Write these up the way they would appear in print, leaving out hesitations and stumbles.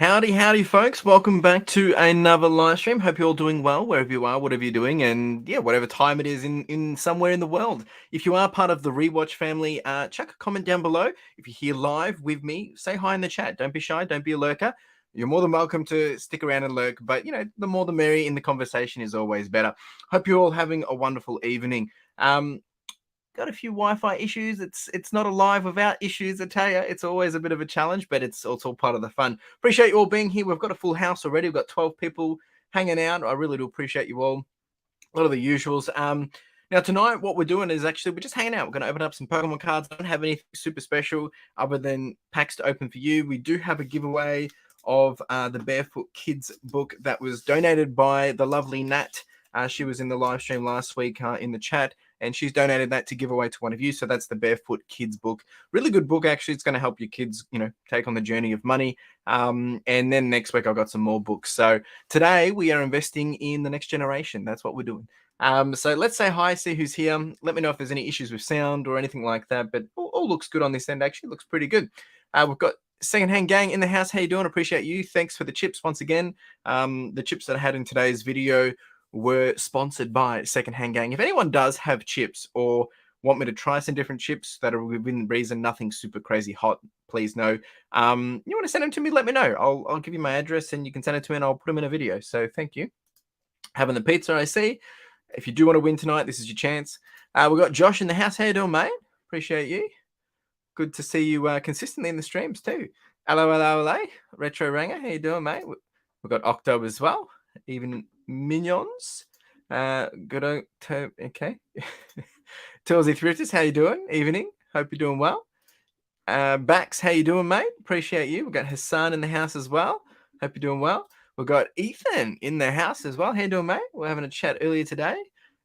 Howdy, folks. Welcome back to another live stream. Hope you're all doing well, wherever you are, whatever you're doing, and yeah, whatever time it is in somewhere in the world. If you are part of the Rewatch family, chuck a comment down below. If you're here live with me, say hi in the chat. Don't be shy. Don't be a lurker. You're more than welcome to stick around and lurk, but the more the merry in the conversation is always better. Hope you're all having a wonderful evening. Got a few Wi-Fi issues. It's not a live without issues, I tell you. It's always a bit of a challenge, but it's also part of the fun. Appreciate you all being here. We've got a full house already. We've got 12 people hanging out. I really do appreciate you all. A lot of the usuals. Now tonight, what we're doing is actually we're just hanging out. We're going to open up some Pokemon cards. I don't have anything super special other than packs to open for you. We do have a giveaway of the Barefoot Kids book that was donated by the lovely Nat. She was in the live stream last week in the chat, and she's donated that to give away to one of you. So that's the Barefoot Kids book. Really good book, actually. It's going to help your kids, take on the journey of money. And then next week, I've got some more books. So today we are investing in the next generation. That's what we're doing. So let's say hi, see who's here. Let me know if there's any issues with sound or anything like that. But all looks good on this end, actually. Looks pretty good. We've got Secondhand Gang in the house. How you doing? Appreciate you. Thanks for the chips once again. The chips that I had in today's video were sponsored by Secondhand Gang. If anyone does have chips or want me to try some different chips that are within reason, nothing super crazy hot, please know. You want to send them to me, let me know. I'll give you my address and you can send it to me and I'll put them in a video. So thank you. Having the pizza, I see. If you do want to win tonight, this is your chance. We've got Josh in the house. How you doing, mate? Appreciate you. Good to see you consistently in the streams too. Hello. Retro Ranger. How you doing, mate? We've got Octo as well. Even Minions. Good. Okay. Toolsy Thrifters, how you doing? Evening. Hope you're doing well. Bax, how you doing, mate? Appreciate you. We've got Hassan in the house as well. Hope you're doing well. We've got Ethan in the house as well. How you doing, mate? We're having a chat earlier today.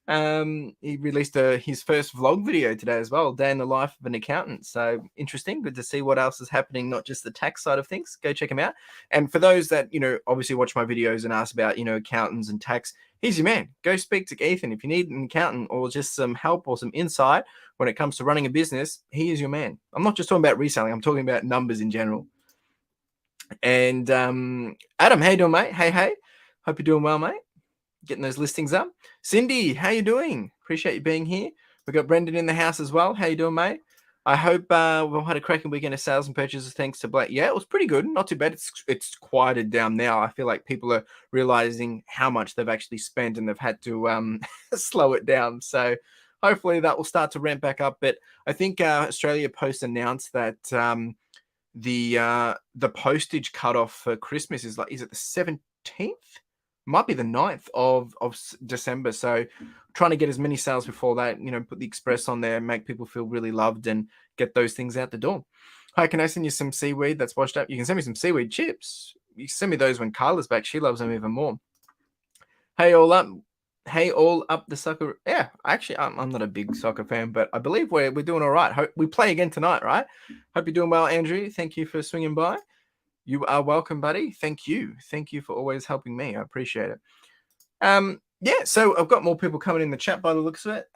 He released his first vlog video today as well, day in the life of an accountant. So interesting. Good to see what else is happening, not just the tax side of things. Go check him out. And for those that, obviously watch my videos and ask about, accountants and tax, he's your man. Go speak to Ethan. If you need an accountant or just some help or some insight when it comes to running a business, he is your man. I'm not just talking about reselling. I'm talking about numbers in general. And Adam, how you doing, mate? Hey. Hope you're doing well, mate. Getting those listings up. Cindy, how you doing? Appreciate you being here. We've got Brendan in the house as well. How you doing, mate? I hope we've had a cracking weekend of sales and purchases thanks to Blake. Yeah, it was pretty good. Not too bad. It's quieted down now. I feel like people are realizing how much they've actually spent and they've had to slow it down. So hopefully that will start to ramp back up. But I think Australia Post announced that the postage cutoff for Christmas is it the 17th? Might be the 9th of December. So trying to get as many sales before that, put the express on there, make people feel really loved and get those things out the door. Hi, can I send you some seaweed that's washed up? You can send me some seaweed chips. You can send me those when Carla's back. She loves them even more. Hey, all up the soccer. Yeah, actually, I'm not a big soccer fan, but I believe we're doing all right. We play again tonight, right? Hope you're doing well, Andrew. Thank you for swinging by. You are welcome, buddy. Thank you. Thank you for always helping me. I appreciate it. Yeah, so I've got more people coming in the chat by the looks of it.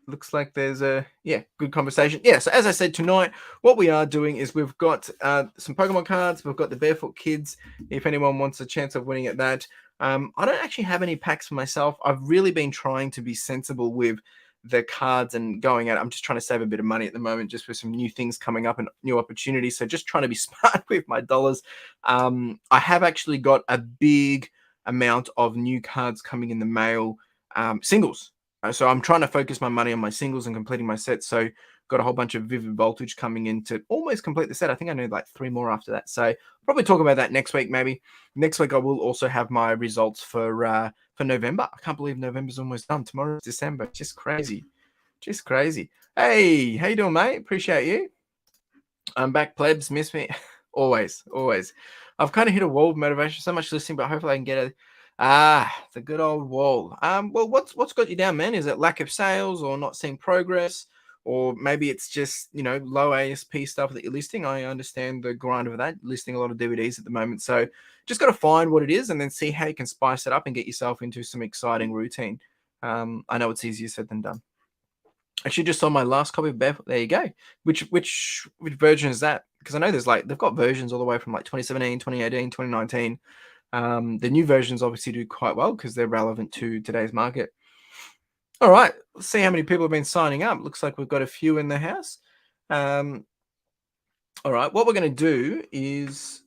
Looks like there's a good conversation. Yeah, so as I said, tonight, what we are doing is we've got some Pokemon cards. We've got the Barefoot Kids, if anyone wants a chance of winning at that. I don't actually have any packs for myself. I've really been trying to be sensible with the cards and going out. I'm just trying to save a bit of money at the moment, just with some new things coming up and new opportunities. So just trying to be smart with my dollars. I have actually got a big amount of new cards coming in the mail, singles. So I'm trying to focus my money on my singles and completing my set. So got a whole bunch of Vivid Voltage coming in to almost complete the set. I think I need like 3 more after that. So I'll probably talk about that next week, maybe. Next week I will also have my results for November. I can't believe November's almost done. Tomorrow's December. Just crazy. Just crazy. Hey, how you doing, mate? Appreciate you. I'm back, plebs. Miss me? always. I've kind of hit a wall of motivation. So much listening, but hopefully I can get the good old wall. Well, what's got you down, man? Is it lack of sales or not seeing progress? Or maybe it's just, low ASP stuff that you're listing. I understand the grind of that, listing a lot of DVDs at the moment. So just got to find what it is and then see how you can spice it up and get yourself into some exciting routine. I know it's easier said than done. Actually, just saw my last copy of Bev. There you go. Which version is that? Because I know there's like they've got versions all the way from like 2017, 2018, 2019. The new versions obviously do quite well because they're relevant to today's market. All right, let's see how many people have been signing up. Looks like we've got a few in the house. All right, what we're going to do is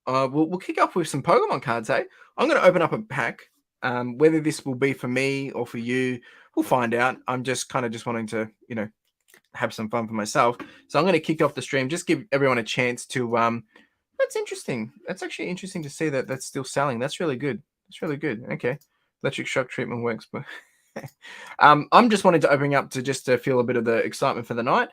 we'll kick off with some Pokemon cards, eh? I'm going to open up a pack. Whether this will be for me or for you, we'll find out. I'm just kind of just wanting to, have some fun for myself. So I'm going to kick off the stream, just give everyone a chance to. That's interesting. That's actually interesting to see that that's still selling. That's really good. That's really good. Okay, electric shock treatment works, but I'm just wanting to open up to just to feel a bit of the excitement for the night.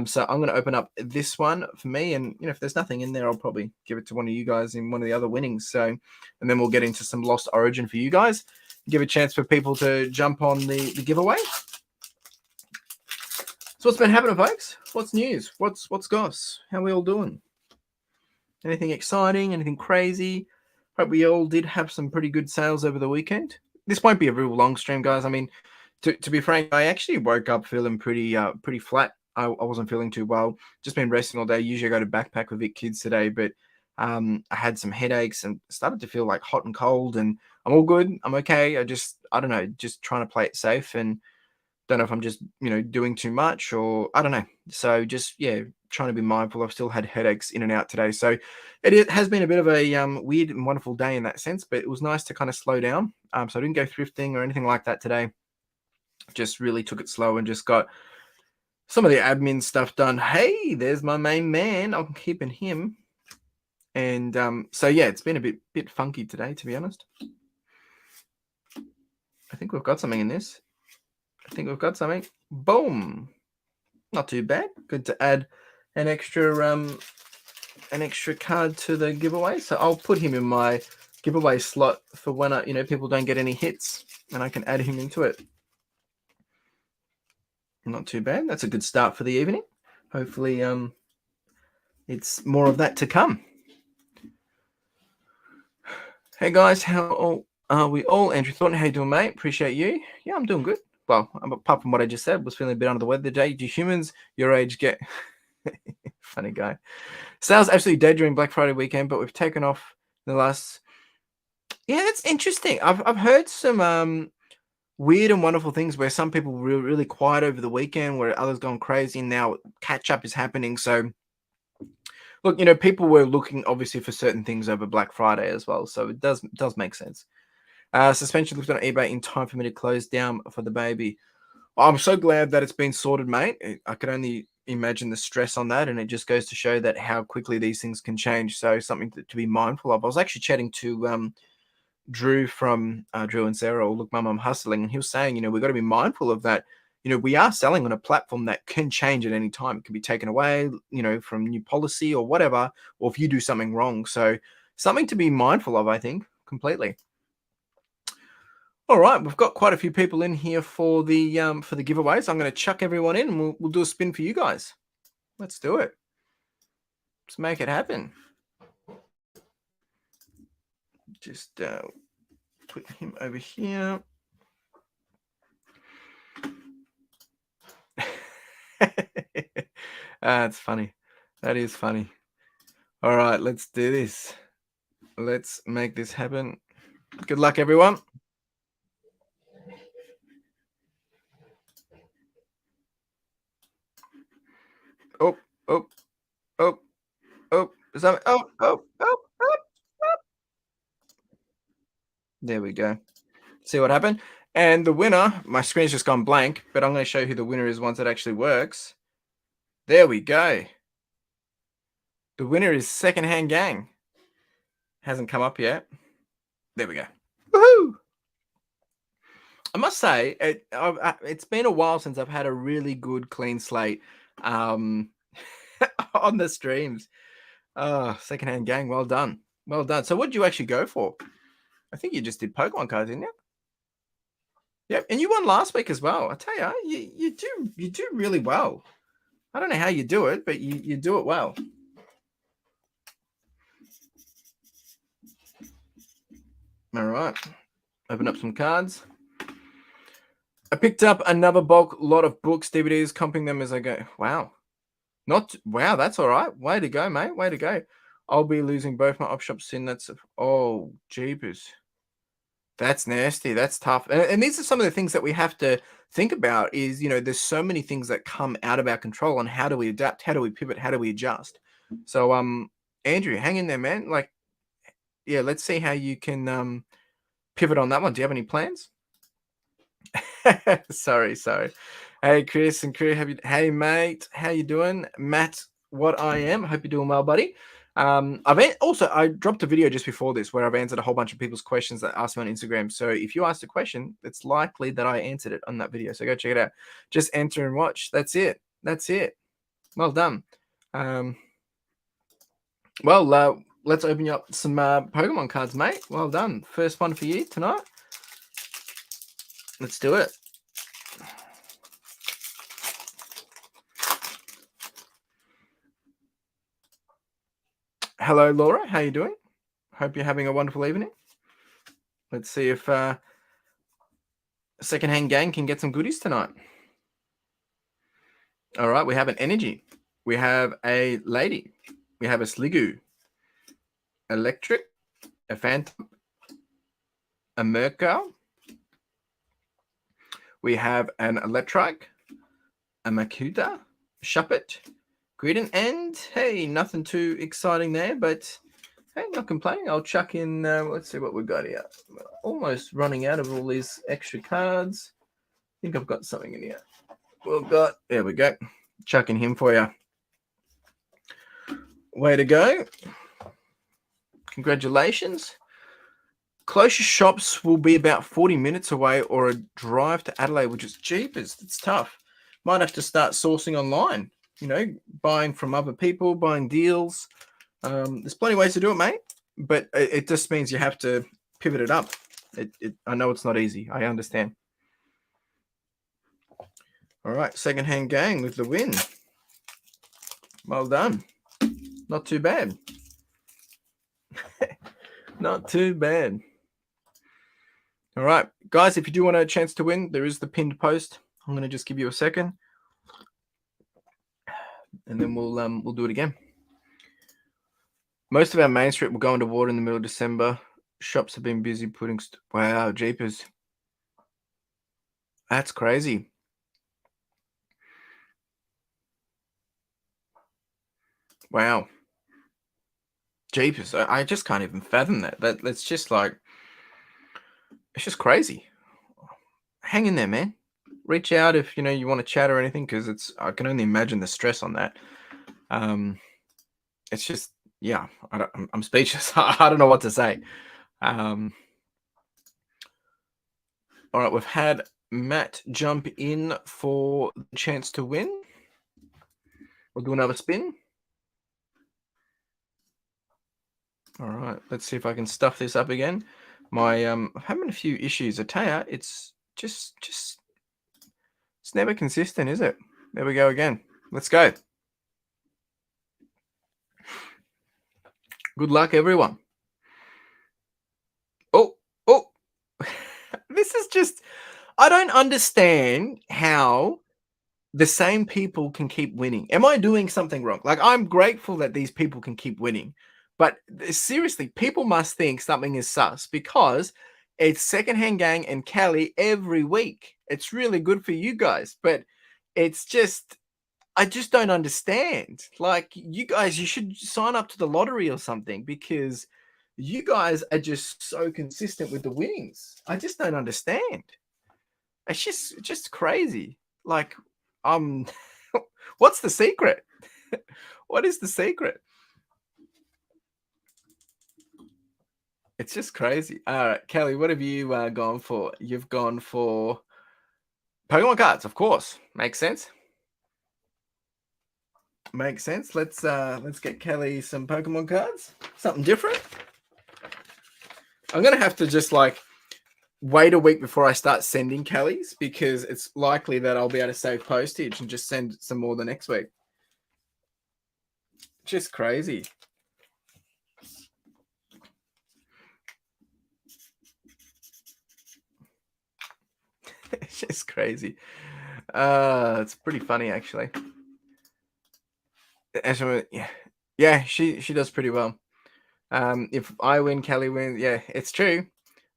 So I'm going to open up this one for me, and if there's nothing in there, I'll probably give it to one of you guys in one of the other winnings. So, and then we'll get into some Lost Origin for you guys. Give a chance for people to jump on the giveaway. So what's been happening, folks? What's news? What's goss? How are we all doing? Anything exciting? Anything crazy? Hope we all did have some pretty good sales over the weekend. This won't be a real long stream, guys. I mean, to be frank, I actually woke up feeling pretty flat. I wasn't feeling too well. Just been resting all day. Usually I go to backpack with Vic kids today, but I had some headaches and started to feel like hot and cold. And I'm all good. I'm okay. I don't know, just trying to play it safe and don't know if I'm just doing too much or I don't know. So just trying to be mindful. I've still had headaches in and out today, so it has been a bit of a weird and wonderful day in that sense. But it was nice to kind of slow down. So I didn't go thrifting or anything like that today. Just really took it slow and just got some of the admin stuff done. Hey, there's my main man. I'm keeping him. And so yeah, it's been a bit funky today, to be honest. I think we've got something in this. I think we've got something. Boom. Not too bad. Good to add an extra card to the giveaway. So I'll put him in my giveaway slot for when people don't get any hits, and I can add him into it. Not too bad. That's a good start for the evening. Hopefully, it's more of that to come. Hey guys, how are we all? Andrew Thornton, how you doing, mate? Appreciate you. Yeah, I'm doing good. Well, apart from what I just said, was feeling a bit under the weather today. Do humans your age get funny guy? Sales absolutely dead during Black Friday weekend, but we've taken off the last. Yeah, that's interesting. I've heard some weird and wonderful things where some people were really quiet over the weekend, where others gone crazy, and now catch up is happening. So, look, people were looking obviously for certain things over Black Friday as well, so it does make sense. Suspension lifted on eBay in time for me to close down for the baby. I'm so glad that it's been sorted, mate. I could only imagine the stress on that, and it just goes to show that how quickly these things can change. So something to be mindful of. I was actually chatting to Drew from Drew and Sarah, or Look Mum, I'm Hustling, and he was saying, we've got to be mindful of that. We are selling on a platform that can change at any time. It can be taken away, from new policy or whatever, or if you do something wrong. So something to be mindful of, I think, completely. All right, we've got quite a few people in here for the giveaways. I'm going to chuck everyone in, and we'll do a spin for you guys. Let's do it. Let's make it happen. Just put him over here. That's funny. That is funny. All right, let's do this. Let's make this happen. Good luck, everyone. Oh. Is that? Oh. There we go. See what happened? And the winner, my screen's just gone blank, but I'm going to show you who the winner is once it actually works. There we go. The winner is Secondhand Gang. Hasn't come up yet. There we go. Woohoo! I must say, it's been a while since I've had a really good clean slate on the streams. Secondhand Gang, well done. Well done. So what did you actually go for? I think you just did Pokemon cards, didn't you? Yep, and you won last week as well. I tell you, you do really well. I don't know how you do it, but you do it well. All right. Open up some cards. I picked up another bulk lot of books, DVDs, comping them as I go. Wow. Wow, that's all right. Way to go, mate. Way to go. I'll be losing both my op shops soon. Oh, jeepers. That's nasty. That's tough. And these are some of the things that we have to think about is, there's so many things that come out of our control, and how do we adapt? How do we pivot? How do we adjust? So, Andrew, hang in there, man. Like, yeah, let's see how you can pivot on that one. Do you have any plans? Sorry. Hey, Chris and crew, hey, mate, how you doing? Matt, what I am. Hope you're doing well, buddy. I dropped a video just before this where I've answered a whole bunch of people's questions that asked me on Instagram. So if you asked a question, it's likely that I answered it on that video. So go check it out. Just enter and watch. That's it. Well done. Let's open you up some Pokemon cards, mate. Well done. First one for you tonight. Let's do it. Hello, Laura. How you doing? Hope you're having a wonderful evening. Let's see if Secondhand Gang can get some goodies tonight. All right, we have an Energy. We have a Lady. We have a Sliggoo. Electric. A Phantom. A Murkrow. We have an Electrike. A Makuta. Shuppet. Greedent, and hey, nothing too exciting there, but hey, not complaining. I'll chuck in, let's see what we've got here. Almost running out of all these extra cards. I think I've got something in here. There we go. Chucking him for you. Way to go. Congratulations. Closest shops will be about 40 minutes away or a drive to Adelaide, which is jeepers. It's tough. Might have to start sourcing online. Buying from other people, buying deals. There's plenty of ways to do it, mate. But it just means you have to pivot it up. I know it's not easy. I understand. All right, Secondhand Gang with the win. Well done. Not too bad. Not too bad. All right, guys, if you do want a chance to win, there is the pinned post. I'm going to just give you a second. And then we'll do it again. Most of our main street will go into water in the middle of December. Shops have been busy putting... Wow, jeepers. That's crazy. Wow. Jeepers. I just can't even fathom that. That's just like... It's just crazy. Hang in there, man. Reach out if, you want to chat or anything, because I can only imagine the stress on that. It's just... Yeah, I'm speechless. I don't know what to say. All right, we've had Matt jump in for the chance to win. We'll do another spin. All right, let's see if I can stuff this up again. I'm having a few issues. I tell you, it's just it's never consistent, is it? There we go again. Let's go. Good luck, everyone. Oh. This is just... I don't understand how the same people can keep winning. Am I doing something wrong? Like, I'm grateful that these people can keep winning. But seriously, people must think something is sus, because it's Secondhand Gang and Kelly every week. It's really good for you guys, but it's just... I just don't understand. Like, you guys, you should sign up to the lottery or something, because you guys are just so consistent with the winnings. I just don't understand. It's just crazy. Like, what's the secret? What is the secret? It's just crazy. All right, Kelly, what have you gone for? You've gone for Pokemon cards, of course. Makes sense. Makes sense. Let's get Kelly some Pokemon cards. Something different. I'm gonna have to just wait a week before I start sending Kelly's, because it's likely that I'll be able to save postage and just send some more the next week. Just crazy. It's just crazy. It's pretty funny actually. Actually, yeah, yeah, she does pretty well. If I win, Kelly wins. Yeah, it's true.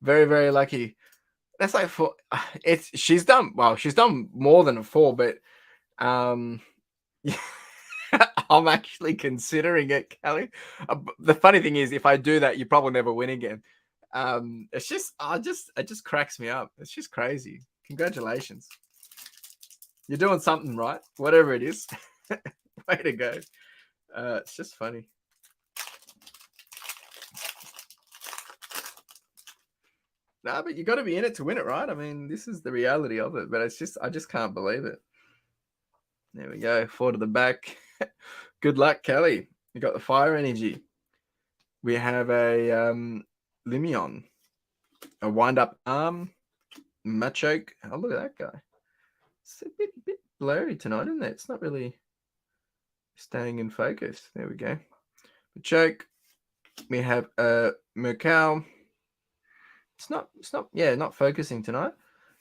Very, very lucky. That's like four. It's she's done well. She's done more than a four, but um, yeah, I'm actually considering it, Kelly. The funny thing is, if I do that, you probably never win again. It's just, it just cracks me up. It's just crazy. Congratulations, you're doing something right, whatever it is. Way to go. It's just funny. Nah, but you got to be in it to win it, right? I mean, this is the reality of it. But it's just, I just can't believe it. There we go. Four to the back. Good luck, Kelly. You got the fire energy. We have a Limion, a wind up arm, Machoke. Oh, look at that guy. It's a bit blurry tonight, isn't it? It's not really staying in focus. There we go. Machoke. We have a Murkow. Not focusing tonight.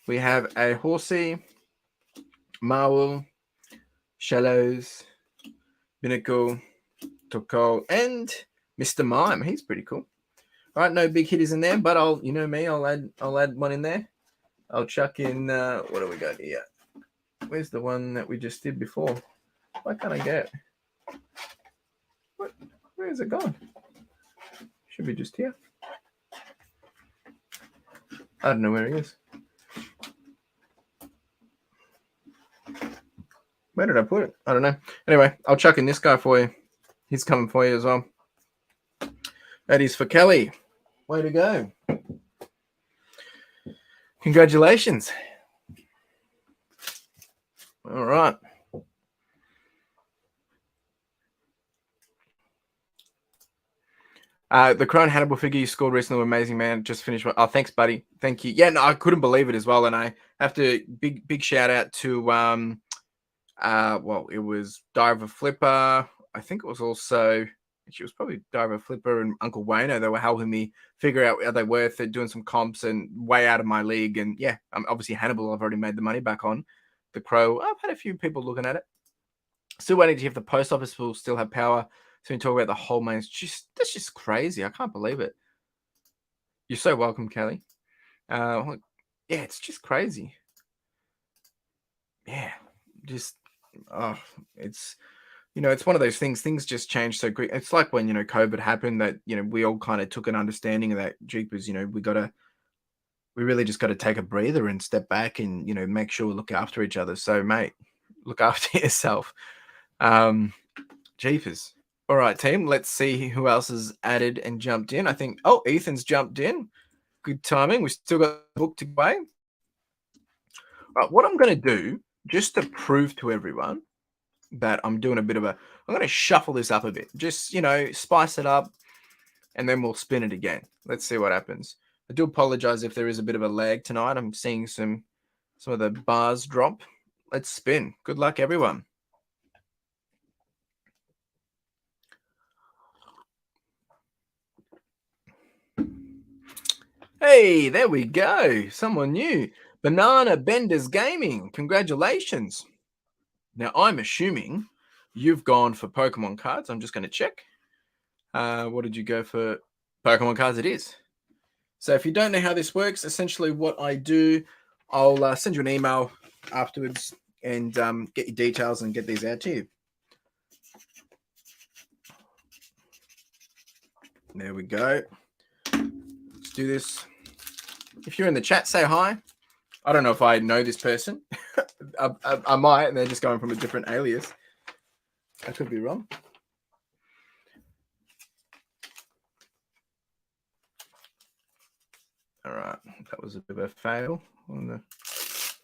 We have a Horsey, Marwell, Shallows, Binnacle, Toko, and Mr. Mime. He's pretty cool. All right, no big hitters in there, but I'll add one in there. I'll chuck in what do we got here? Where's the one that we just did before? Why can't I get it? What? Where is it gone? Should be just here. I don't know where he is. Where did I put it? I don't know. Anyway, I'll chuck in this guy for you. He's coming for you as well. That is for Kelly. Way to go. Congratulations. All right. The Crown Hannibal figure you scored recently, amazing, man. Just finished. Oh, thanks, buddy. Thank you. Yeah, no, I couldn't believe it as well. And I have to big shout out to well, it was Diver Flipper. I think it was also she was probably Diver Flipper and Uncle Wayno. They were helping me figure out how they were. They're doing some comps and way out of my league. And yeah, obviously Hannibal, I've already made the money back on. The Crow, I've had a few people looking at it. Still waiting to see if the post office will still have power. So we talk about the whole main. That's just crazy. I can't believe it. You're so welcome, Kelly. Yeah, it's just crazy. Yeah, just it's it's one of those things. Things just change so quick. It's like when COVID happened. That we all kind of took an understanding of that. Jeepers, we really just got to take a breather and step back and make sure we look after each other. So, mate, look after yourself. Jeepers. All right, team. Let's see who else has added and jumped in. I think. Oh, Ethan's jumped in. Good timing. We still got the book to go. Right, what I'm going to do, just to prove to everyone that I'm doing a bit of I'm going to shuffle this up a bit. Just spice it up, and then we'll spin it again. Let's see what happens. I do apologize if there is a bit of a lag tonight. I'm seeing some of the bars drop. Let's spin. Good luck, everyone. Hey, there we go. Someone new. Banana Benders Gaming. Congratulations. Now, I'm assuming you've gone for Pokemon cards. I'm just going to check. What did you go for? Pokemon cards it is. So if you don't know how this works, essentially what I do, I'll send you an email afterwards and get your details and get these out to you. There we go. Let's do this. If you're in the chat, say hi. I don't know if I know this person. I might, and they're just going from a different alias. I could be wrong. All right, that was a bit of a fail on the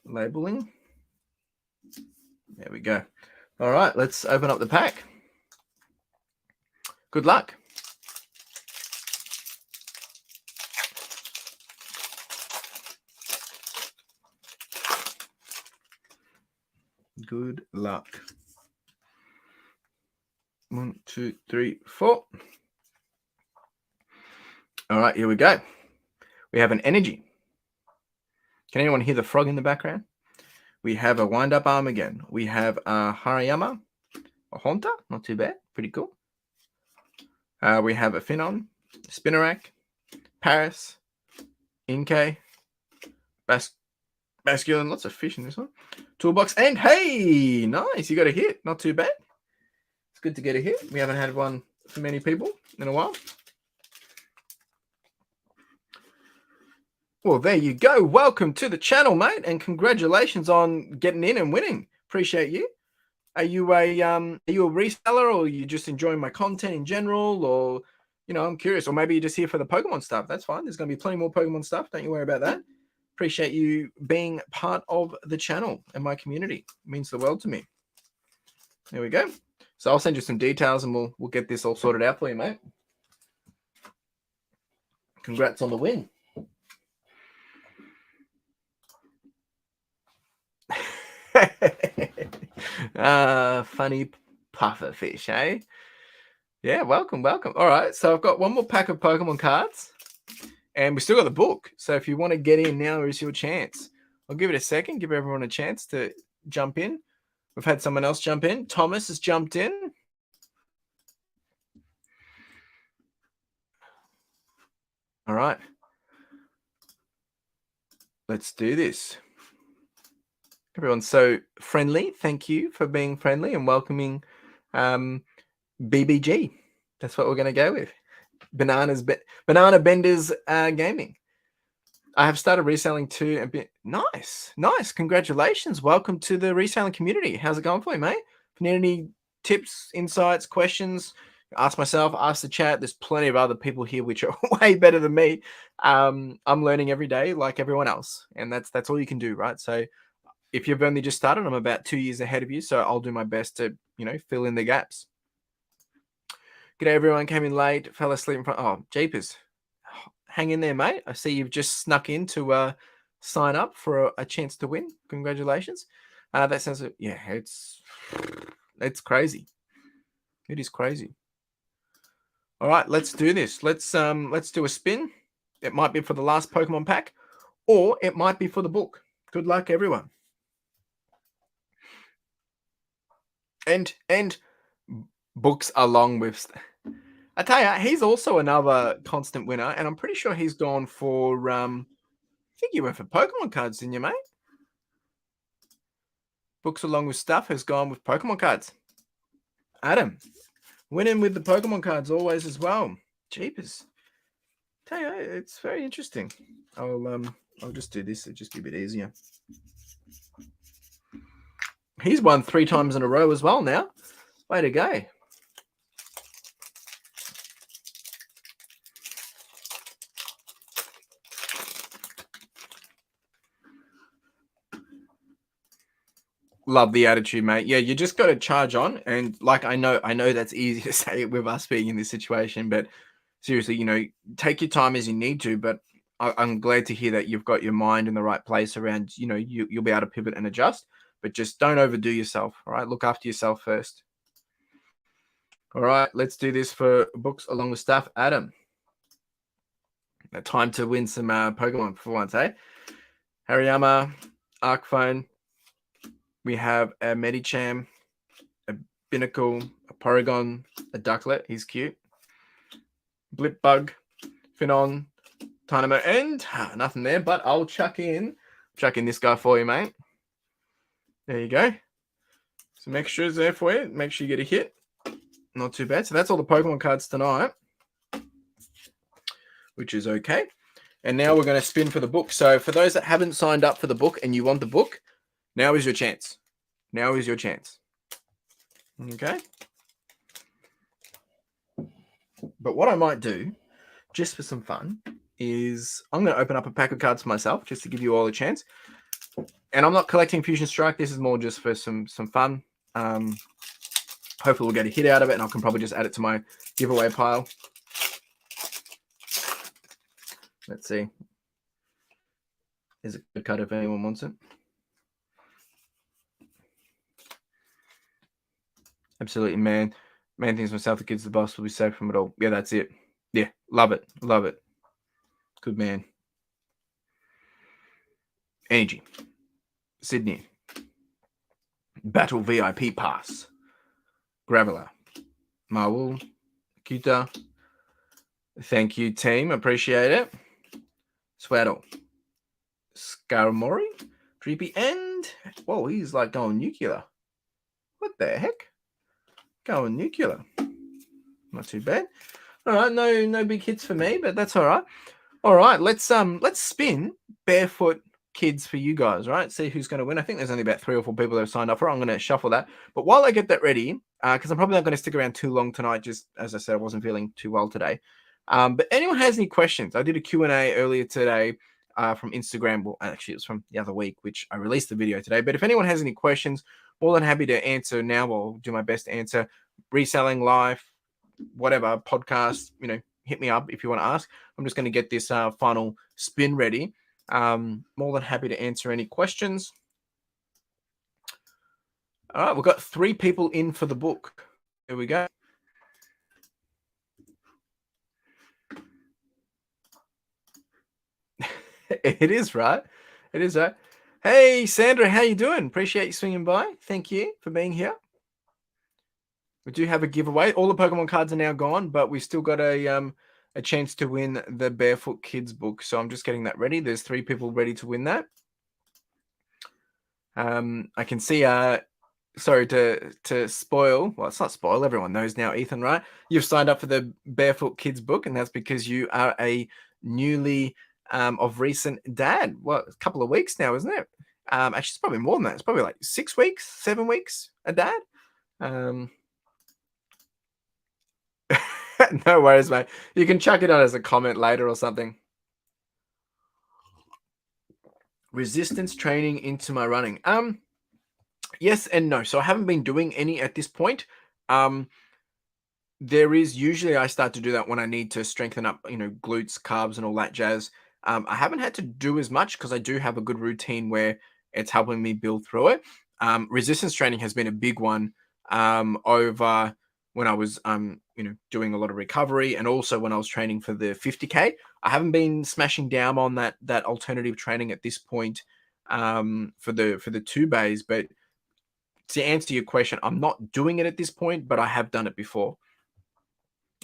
labeling. There we go. All right, let's open up the pack. Good luck. Good luck. 1, 2, 3, 4. All right, here we go. We have an energy, Can anyone hear the frog in the background? We have a wind-up arm again. We have a Hariyama, a Honta, not too bad, pretty cool. We have a Finon, Spinarak, Paris, Inkay, Basculin, lots of fish in this one. Toolbox, and hey, nice, you got a hit, not too bad. It's good to get a hit. We haven't had one for many people in a while. Well, there you go. Welcome to the channel, mate, and congratulations on getting in and winning. Appreciate you. Are you a reseller, or are you just enjoying my content in general, or I'm curious, or maybe you're just here for the Pokemon stuff? That's fine. There's going to be plenty more Pokemon stuff. Don't you worry about that. Appreciate you being part of the channel and my community. It means the world to me. There we go. So I'll send you some details, and we'll get this all sorted out for you, mate. Congrats on the win. Funny puffer fish, eh? Yeah, welcome. All right, so I've got one more pack of Pokemon cards, and we still got the book. So if you want to get in, now is your chance. I'll give it a second, give everyone a chance to jump in. We've had someone else jump in. Thomas has jumped in. All right, let's do this. Everyone's so friendly. Thank you for being friendly and welcoming BBG. That's what we're going to go with. Banana Benders Gaming. I have started reselling too a bit. Nice. Congratulations. Welcome to the reselling community. How's it going for you, mate? If you need any tips, insights, questions, ask myself, ask the chat. There's plenty of other people here which are way better than me. I'm learning every day like everyone else, and that's all you can do, right? So if you've only just started, I'm about 2 years ahead of you, so I'll do my best to, fill in the gaps. G'day, everyone. Came in late, fell asleep in front. Oh, jeepers. Hang in there, mate. I see you've just snuck in to sign up for a chance to win. Congratulations. That sounds, yeah, it's crazy. It is crazy. All right, let's do this. Let's do a spin. It might be for the last Pokemon pack, or it might be for the book. Good luck, everyone. And books along with. I tell you, he's also another constant winner, and I'm pretty sure he's gone for. I think you went for Pokemon cards, didn't you, mate? Books along with stuff has gone with Pokemon cards. Adam, winning with the Pokemon cards always as well. Jeepers. Tell you, it's very interesting. I'll just do this. It'll just be a bit easier. He's won 3 times in a row as well now. Way to go. Love the attitude, mate. Yeah, you just got to charge on. And like, I know that's easy to say with us being in this situation, but seriously, take your time as you need to. But I'm glad to hear that you've got your mind in the right place around, you'll be able to pivot and adjust. But just don't overdo yourself, all right? Look after yourself first. All right, let's do this for books along with stuff. Adam, time to win some Pokemon for once, eh? Hariyama, Arcphone. We have a Medicham, a Binacle, a Porygon, a Ducklet. He's cute. Blipbug, Finon, Dynamo, and nothing there, but I'll chuck in this guy for you, mate. There you go. Some extras there for you. Make sure you get a hit. Not too bad. So that's all the Pokemon cards tonight, which is okay. And now we're going to spin for the book. So for those that haven't signed up for the book and you want the book, now is your chance. Now is your chance. Okay. But what I might do, just for some fun, is I'm going to open up a pack of cards for myself, just to give you all a chance. And I'm not collecting Fusion Strike. This is more just for some fun. Hopefully we'll get a hit out of it, and I can probably just add it to my giveaway pile. Let's see. There's a good card if anyone wants it. Absolutely, man. Man thinks myself, the kid's the boss, will be safe from it all. Yeah, that's it. Yeah, love it. Love it. Good man. Energy, Sydney, Battle VIP Pass, Graveler, Marwul, Kuta. Thank you, team. Appreciate it. Swaddle, Scaramori, Dreepy, and whoa, he's like going nuclear. What the heck? Going nuclear. Not too bad. All right, no big hits for me, but that's all right. All right, let's spin barefoot kids for you guys, right? See who's going to win. I think there's only about 3 or 4 people that have signed up for it. I'm going to shuffle that. But while I get that ready, because I'm probably not going to stick around too long tonight, just as I said, I wasn't feeling too well today. But anyone has any questions? I did a Q&A earlier today from Instagram. Well, actually, it was from the other week, which I released the video today. But if anyone has any questions, more than happy to answer now. I'll do my best to answer. Reselling life, whatever, podcast, hit me up if you want to ask. I'm just going to get this final spin ready. More than happy to answer any questions. All right, we've got 3 people in for the book. Here we go. It is, right? It is, right? Hey, Sandra, how you doing? Appreciate you swinging by. Thank you for being here. We do have a giveaway. All the Pokemon cards are now gone, but we still got a chance to win the Barefoot Kids book. So I'm just getting that ready. There's 3 people ready to win that. I can see sorry to spoil. Well, it's not spoil. Everyone knows now, Ethan, right? You've signed up for the Barefoot Kids book, and that's because you are a newly of recent dad. Well, a couple of weeks now, isn't it? Actually, it's probably more than that. It's probably like 6 weeks, 7 weeks a dad. No worries, mate. You can chuck it on as a comment later or something. Resistance training into my running. Yes and no. So I haven't been doing any at this point. There is usually I start to do that when I need to strengthen up, glutes, calves, and all that jazz. I haven't had to do as much because I do have a good routine where it's helping me build through it. Resistance training has been a big one over when I was, doing a lot of recovery, and also when I was training for the 50K. I haven't been smashing down on that alternative training at this point for the 2 bays. But to answer your question, I'm not doing it at this point, but I have done it before.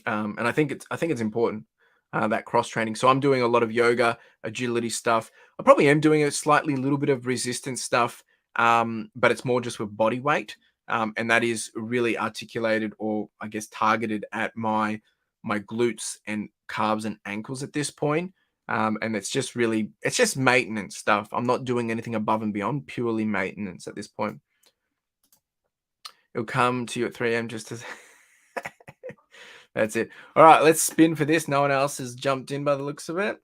And I think it's important, that cross training. So I'm doing a lot of yoga, agility stuff. I probably am doing a little bit of resistance stuff, but it's more just with body weight. And that is really articulated, or I guess targeted at my glutes and calves and ankles at this point. And it's just maintenance stuff. I'm not doing anything above and beyond, purely maintenance at this point. It'll come to you at 3 a.m. just as... That's it. All right, let's spin for this. No one else has jumped in by the looks of it.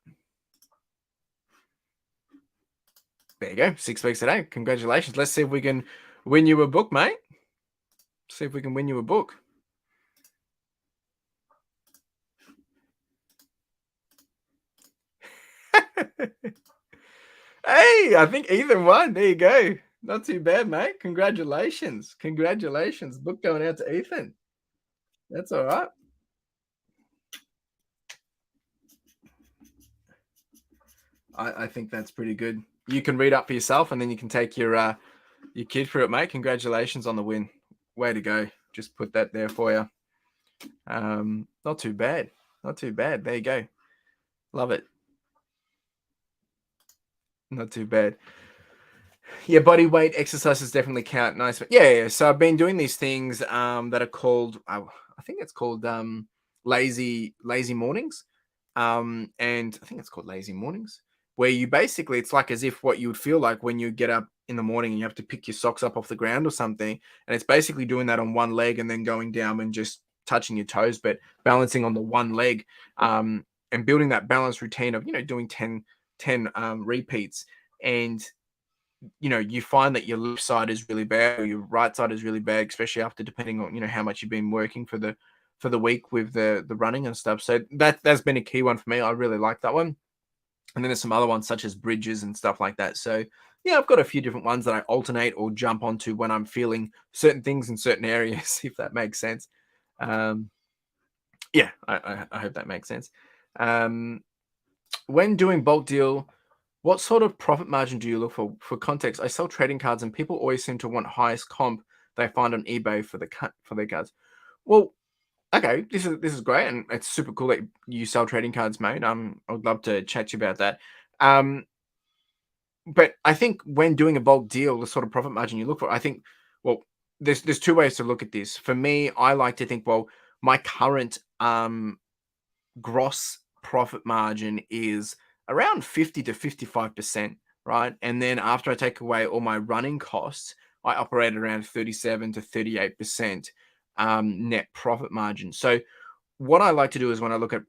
There you go. 6 weeks today. Congratulations. Let's see if we can win you a book, mate. See if we can win you a book. Hey, I think Ethan won. There you go. Not too bad, mate. Congratulations. Congratulations. Book going out to Ethan. That's all right. I think that's pretty good. You can read up for yourself, and then you can take your kid through it, mate. Congratulations on the win. Way to go. Just put that there for you. Not too bad. Not too bad. There you go. Love it. Not too bad. Yeah, body weight exercises definitely count. Nice. Yeah. So I've been doing these things that are called, I think it's called lazy mornings. And I think it's called lazy mornings, where you basically, it's like as if what you would feel like when you get up in the morning and you have to pick your socks up off the ground or something. And it's basically doing that on one leg and then going down and just touching your toes, but balancing on the one leg, and building that balance routine of, doing 10 repeats. And you find that your left side is really bad, or your right side is really bad, especially after, depending on, how much you've been working for the week with the running and stuff. So that's been a key one for me. I really like that one. And then there's some other ones such as bridges and stuff like that. So yeah, I've got a few different ones that I alternate or jump onto when I'm feeling certain things in certain areas, if that makes sense. Yeah, I hope that makes sense. When doing bulk deal, What sort of profit margin do you look for? For context, I sell trading cards, and people always seem to want highest comp they find on eBay for for their cards. Well, okay, this is great, and it's super cool that you sell trading cards, mate. I would love to chat to you about that. Um, but I think when doing a bulk deal, the sort of profit margin you look for, I think, well, there's two ways to look at this. For me, I like to think, well, my current gross profit margin is around 50 to 55%, right? And then after I take away all my running costs, I operate around 37 to 38% net profit margin. So what I like to do is when I look at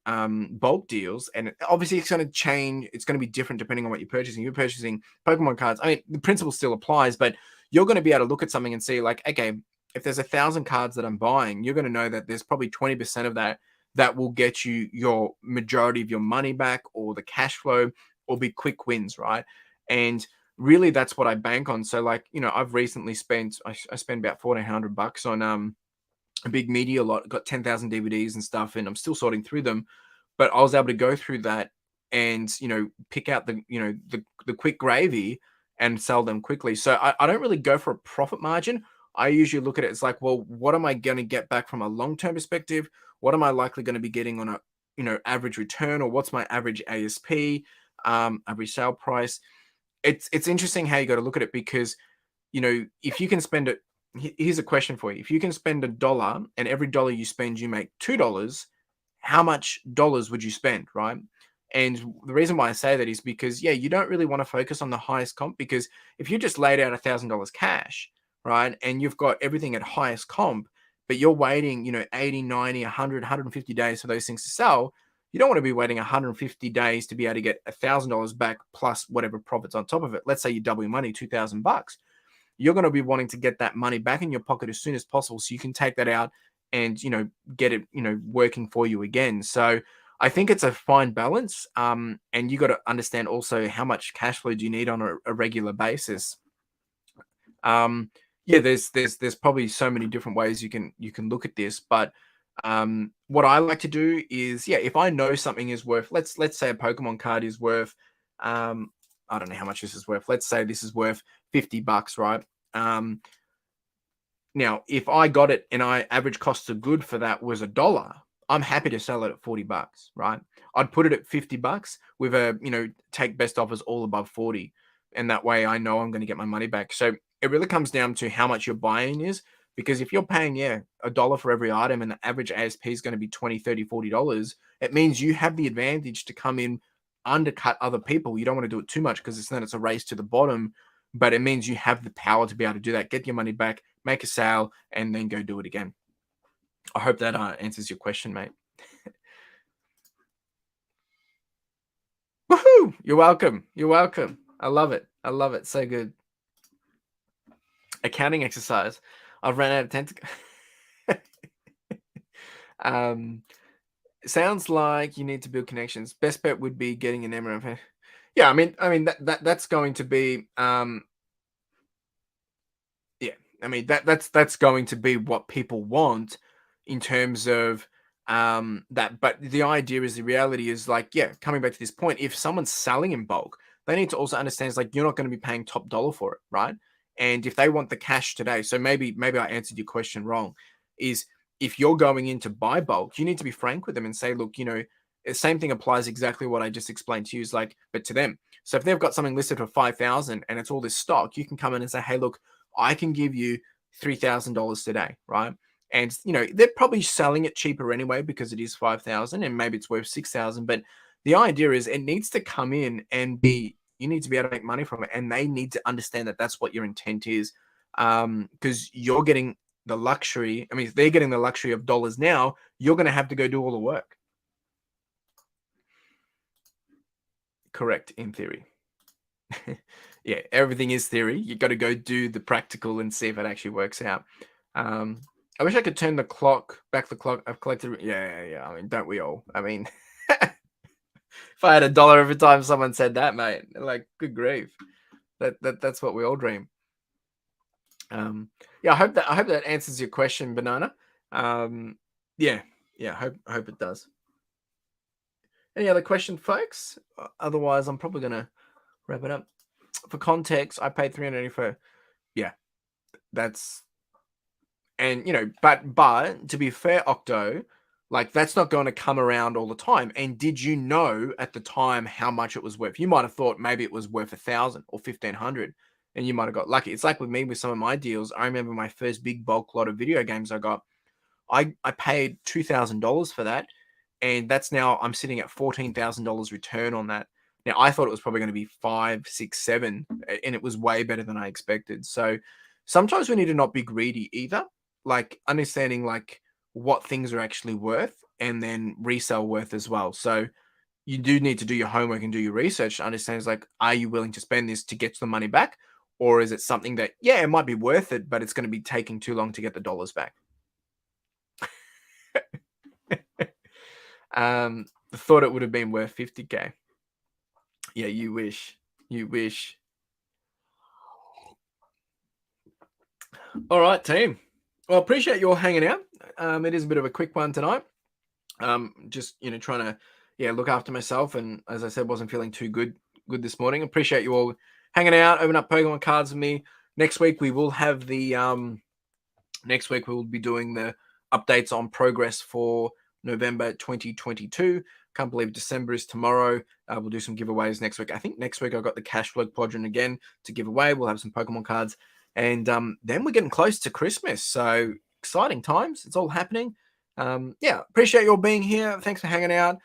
bulk deals, and obviously it's going to change, it's going to be different depending on what you're purchasing. You're purchasing Pokemon cards. I mean, the principle still applies, but you're going to be able to look at something and see, like, okay, if there's 1,000 cards that I'm buying, you're going to know that there's probably 20% of that that will get you your majority of your money back, or the cash flow, or be quick wins, right? And really, that's what I bank on. So, like, I've recently spent, I spent about $1,400 on a big media lot, got 10,000 DVDs and stuff, and I'm still sorting through them. But I was able to go through that and, pick out the quick gravy and sell them quickly. So I don't really go for a profit margin. I usually look at it as like, well, what am I going to get back from a long-term perspective? What am I likely going to be getting on a, average return, or what's my average ASP, average sale price? It's interesting how you got to look at it, because if you can spend it, here's a question for you. If you can spend $1 and every dollar you spend, you make $2, how much dollars would you spend, right? And the reason why I say that is because, yeah, you don't really want to focus on the highest comp, because if you just laid out $1,000 cash, right, and you've got everything at highest comp, but you're waiting, 80, 90, 100, 150 days for those things to sell, you don't want to be waiting 150 days to be able to get $1,000 back plus whatever profits on top of it. Let's say you double your money, $2,000. You're going to be wanting to get that money back in your pocket as soon as possible, so you can take that out and get it working for you again. So I think it's a fine balance, and you got to understand also how much cash flow do you need on a regular basis. Yeah, there's probably so many different ways you can look at this, but what I like to do is, yeah, if I know something is worth, let's say a Pokemon card is worth, I don't know how much this is worth. Let's say this is worth $50, right? Um, Now, if I got it and I average cost of good for that was $1, I'm happy to sell it at $40, right? I'd put it at $50 with a, take best offers all above 40. And that way I know I'm going to get my money back. So it really comes down to how much your buying is. Because if you're paying, yeah, $1 for every item, and the average ASP is going to be 20, 30, $40, it means you have the advantage to come in, undercut other people. You don't want to do it too much, because it's a race to the bottom, but it means you have the power to be able to do that, get your money back, make a sale, and then go do it again. I hope that answers your question, mate. Woohoo! You're welcome. You're welcome. I love it. I love it. So good. Accounting exercise. I've ran out of 10. Sounds like you need to build connections. Best bet would be getting an MRF. Yeah, that's going to be yeah, that's going to be what people want in terms of that. But the idea is, the reality is, like, yeah, coming back to this point, if someone's selling in bulk, they need to also understand, it's like, you're not going to be paying top dollar for it, right? And if they want the cash today, so maybe I answered your question wrong, is if you're going in to buy bulk, you need to be frank with them and say, look, the same thing applies, exactly what I just explained to you, is like, but to them. So if they've got something listed for 5,000 and it's all this stock, you can come in and say, hey, look, I can give you $3,000 today, right? And they're probably selling it cheaper anyway, because it is 5,000 and maybe it's worth 6,000. But the idea is, it needs to come in and be, you need to be able to make money from it, and they need to understand that that's what your intent is, because you're getting the luxury. I mean, if they're getting the luxury of dollars now, you're going to have to go do all the work. Correct, in theory. Yeah, everything is theory. You got to go do the practical and see if it actually works out. I wish I could turn the clock back. The clock I've collected. Yeah. I mean, don't we all? I mean, if I had $1 every time someone said that, mate, like, good grief, that's what we all dream. Yeah, I hope that answers your question, Banana. Yeah, hope it does. Any other question, folks? Otherwise, I'm probably gonna Wrap it up. For context, I paid $384. Yeah, that's and but to be fair, Octo, like that's not going to come around all the time. And did you know at the time how much it was worth? You might have thought maybe it was worth 1,000 or 1,500, and you might have got lucky. It's like with me with some of my deals. I remember my first big bulk lot of video games I got. I paid $2,000 for that, and that's now I'm sitting at $14,000 return on that. Now I thought it was probably going to be 5, 6, 7, and it was way better than I expected. So sometimes we need to not be greedy either. Like understanding like what things are actually worth, and then resale worth as well. So you do need to do your homework and do your research to understand is like, are you willing to spend this to get the money back? Or is it something that, yeah, it might be worth it, but it's going to be taking too long to get the dollars back? Thought it would have been worth 50K. Yeah, you wish. You wish. All right, team. Well, appreciate you all hanging out. It is a bit of a quick one tonight. Just trying to look after myself, and as I said, wasn't feeling too good this morning. Appreciate you all hanging out, open up Pokemon cards with me. Next week we will have the next week we will be doing the updates on progress for November 2022. Can't believe December is tomorrow. We'll do some giveaways next week. I think next week I've got the cash flow quadrant again to give away. We'll have some Pokemon cards, and then we're getting close to Christmas, so exciting times. It's all happening. Appreciate you all being here. Thanks for hanging out.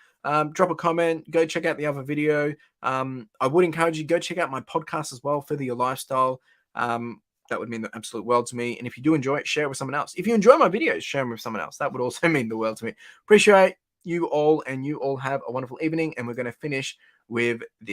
Drop a comment. Go check out the other video. I would encourage you go check out my podcast as well, Further Your Lifestyle. That would mean the absolute world to me. And if you do enjoy it, share it with someone else. If you enjoy my videos, share them with someone else. That would also mean the world to me. Appreciate you all, and you all have a wonderful evening. And we're going to finish with this.